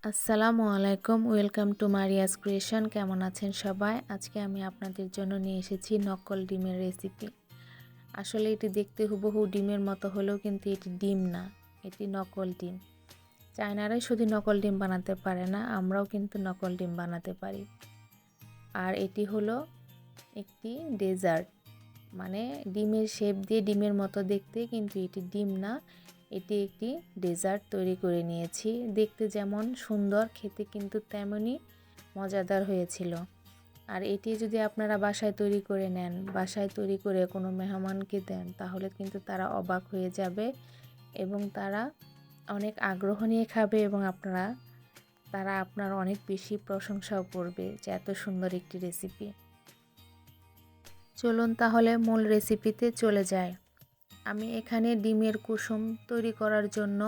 আসসালামু আলাইকুম, welcome to Maria's creation. কেমন আছেন সবাই? আজকে আমি আপনাদের জন্য নিয়ে এসেছি নকল ডিমের রেসিপি। আসলে এটি দেখতে হুবহু ডিমের মতো হলেও কিন্তু এটি ডিম না, এটি নকল ডিম। চায়নারাই শুধু নকল ডিম বানাতে পারে না, আমরাও কিন্তু নকল ডিম বানাতে পারি। আর এটি হলো একটি ডেজার্ট, মানে ডিমের শেপ দিয়ে ডিমের মতো দেখতে, কিন্তু এটি ডিম না, এটি একটি ডেজার্ট তৈরি করে নিয়েছি। দেখতে যেমন সুন্দর, খেতে কিন্তু তেমনই মজাদার হয়েছিল। আর এটি যদি আপনারা বাসায় তৈরি করে নেন, বাসায় তৈরি করে কোনো মেহমানকে দেন, তাহলে কিন্তু তারা অবাক হয়ে যাবে এবং তারা অনেক আগ্রহ নিয়ে খাবে এবং তারা আপনার অনেক বেশি প্রশংসাও করবে যে এত সুন্দর একটি রেসিপি। চলুন তাহলে মূল রেসিপিতে চলে যাই। আমি এখানে ডিমের কুসুম তৈরি করার জন্য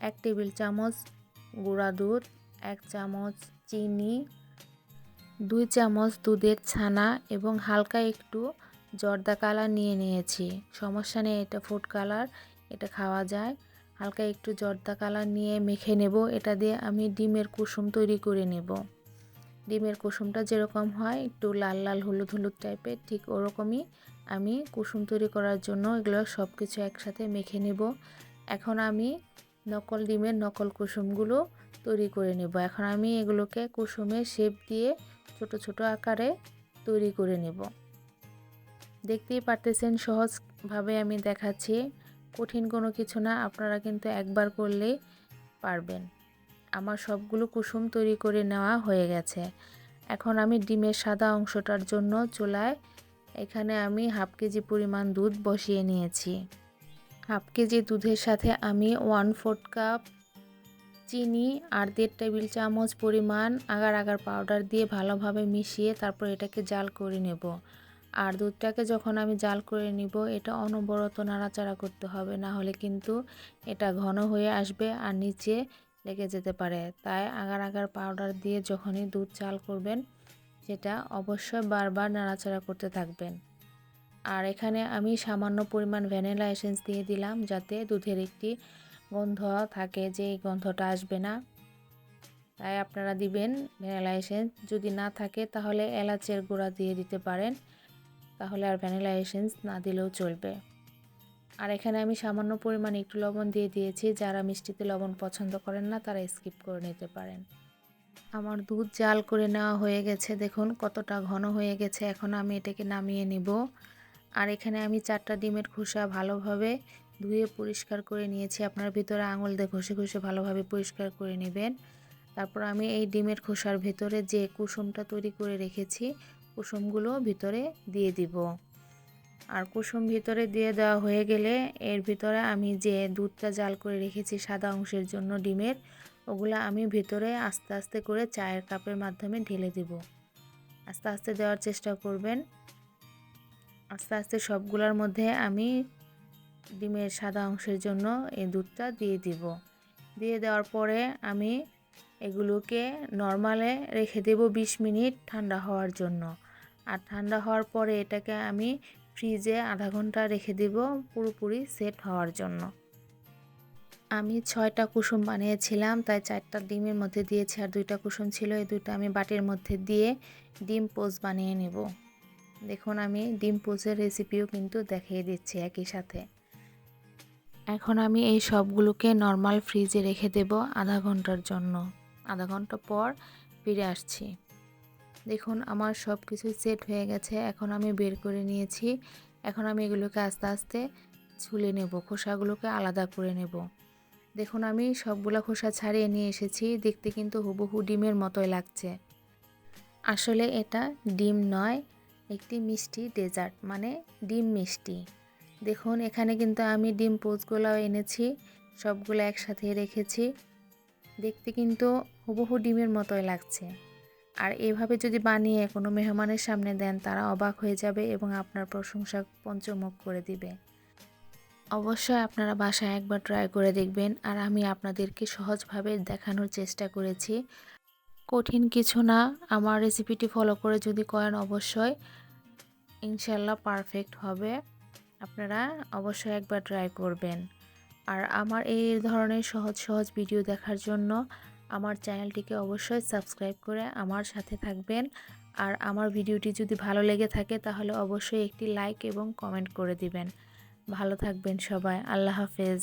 1 টেবিল চামচ গুঁড়া দুধ, 1 চামচ চিনি, 2 চামচ দুধের ছানা এবং হালকা একটু জর্দা কালার নিয়ে নিয়েছি। সমস্যা নেই, এটা ফুড কালার, এটা খাওয়া যায়। হালকা একটু জর্দা কালার নিয়ে মেখে নেব। এটা দিয়ে আমি ডিমের কুসুম তৈরি করে নেব। ডিমের কুসুমটা যেরকম হয় একটু লাল লাল হলুদ হলুদ টাইপের, ঠিক ওরকমই আমি কুসুম তৈরি করার জন্য এগুলো সব কিছু একসাথে মেখে নেব। এখন আমি নকল ডিমের নকল কুসুমগুলো তৈরি করে নেব। এখন আমি এগুলোকে কুসুমের শেপ দিয়ে ছোট ছোট আকারে তৈরি করে নেব। দেখতেই পারতেছেন সহজভাবে আমি দেখাচ্ছি, কঠিন কোনো কিছু না, আপনারা কিন্তু একবার করলেই পারবেন। আমার সবগুলো কুসুম তৈরি করে নেওয়া হয়ে গেছে। এখন আমি ডিমের সাদা অংশটার জন্য চুলায় এখানে আমি 1/2 কেজি পরিমাণ দুধ বসিয়ে নিয়েছি। 1/2 কেজি দুধের সাথে আমি 1/4 কাপ চিনি আর 1.5 টেবিল চামচ পরিমাণ আগার আগার পাউডার দিয়ে ভালোভাবে মিশিয়ে তারপর এটাকে জাল করে নেব। আর দুধটাকে যখন আমি জাল করে নিব, এটা অনবরত নাড়াচাড়া করতে হবে, না হলে কিন্তু এটা ঘন হয়ে আসবে আর নিচে লেগে যেতে পারে। তাই আগার আগার পাউডার দিয়ে যখনই দুধ জাল করবেন, সেটা অবশ্যই বারবার নাড়াচাড়া করতে থাকবেন। আর এখানে আমি সামান্য পরিমাণ ভ্যানিলা এসেন্স দিয়ে দিলাম, যাতে দুধের একটি গন্ধ থাকে, যে এই গন্ধটা আসবে না। তাই আপনারা দিবেন ভ্যানিলা এসেন্স। যদি না থাকে তাহলে এলাচের গুঁড়া দিয়ে দিতে পারেন, তাহলে আর ভ্যানিলা এসেন্স না দিলেও চলবে। আর এখানে আমি সামান্য পরিমাণ একটু লবণ দিয়ে দিয়েছি। যারা মিষ্টিতে লবণ পছন্দ করেন না, তারা স্কিপ করে নিতে পারেন। আমার দুধ জাল করে নেওয়া হয়ে গেছে, দেখুন কতটা ঘন হয়ে গেছে। এখন আমি এটাকে নামিয়ে নিব। আর এখানে আমি 4টা ডিমের খোসা ভালোভাবে ধুয়ে পরিষ্কার করে নিয়েছি। আপনার ভিতরে আঙুল দিয়ে ঘষে ঘষে ভালোভাবে পরিষ্কার করে নেবেন। তারপর আমি এই ডিমের খোসার ভিতরে যে কুসুমটা তৈরি করে রেখেছি, কুসুমগুলো ভিতরে দিয়ে দিব। আর কুসুম ভিতরে দিয়ে দেওয়া হয়ে গেলে এর ভিতরে আমি যে দুধটা জাল করে রেখেছি সাদা অংশের জন্য ডিমের, ওগুলো আমি ভিতরে আস্তে আস্তে করে চায়ের কাপের মাধ্যমে ঢেলে দিব। আস্তে আস্তে দেওয়ার চেষ্টা করবেন। আস্তে আস্তে সবগুলোর মধ্যে আমি ডিমের সাদা অংশের জন্য এই দুধটা দিয়ে দিব। দিয়ে দেওয়ার পরে আমি এগুলোকে নরমালে রেখে দেব 20 মিনিট ঠান্ডা হওয়ার জন্য। আর ঠান্ডা হওয়ার পরে এটাকে আমি ফ্রিজে আধা ঘন্টা রেখে দেব পুরোপুরি সেট হওয়ার জন্য। আমি 6টা কুসুম বানিয়েছিলাম, তাই 4টা ডিমের মধ্যে দিয়েছি, আর 2টা কুসুম ছিল, এই 2টা আমি বাটির মধ্যে দিয়ে ডিম পোচ বানিয়ে নেব। দেখুন আমি ডিম পোচের রেসিপিও কিন্তু দেখিয়ে দিচ্ছি একই সাথে। এখন আমি এই সবগুলোকে নর্মাল ফ্রিজে রেখে দেব আধা ঘন্টার জন্য। আধা ঘন্টা পর ফিরে আসছি। দেখুন আমার সব কিছু সেট হয়ে গেছে। এখন আমি বের করে নিয়েছি। এখন আমি এগুলোকে আস্তে আস্তে ছুলে নেব, খোসাগুলোকে আলাদা করে নেব। দেখুন আমি সবগুলা খোসা ছাড়িয়ে নিয়ে এসেছি। দেখতে কিন্তু হুবহু ডিমের মতোই লাগছে। আসলে এটা ডিম নয়, একটি মিষ্টি ডেজার্ট, মানে ডিম মিষ্টি। দেখুন এখানে কিন্তু আমি ডিম পোচগুলো এনেছি, সবগুলো একসাথে রেখেছি। দেখতে কিন্তু হুবহু ডিমের মতোই লাগছে। আর এভাবে যদি বানিয়ে কোনো মেহমানের সামনে দেন, তারা অবাক হয়ে যাবে এবং আপনার প্রশংসা পঞ্চমুখ করে দিবে। অবশ্যই আপনারা বাসায় একবার ট্রাই করে দেখবেন। আর আমি আপনাদেরকে সহজভাবে দেখানোর চেষ্টা করেছি, কঠিন কিছু না। আমার রেসিপিটি ফলো করে যদি করেন, অবশ্যই ইনশাল্লাহ পারফেক্ট হবে। আপনারা অবশ্যই একবার ট্রাই করবেন। আর আমার এই ধরনের সহজ সহজ ভিডিও দেখার জন্য আমার চ্যানেলটিকে অবশ্যই সাবস্ক্রাইব করে আমার সাথে থাকবেন। আর আমার ভিডিওটি যদি ভালো লেগে থাকে তাহলে অবশ্যই একটি লাইক এবং কমেন্ট করে দিবেন। ভালো থাকবেন সবাই। আল্লাহ হাফেজ।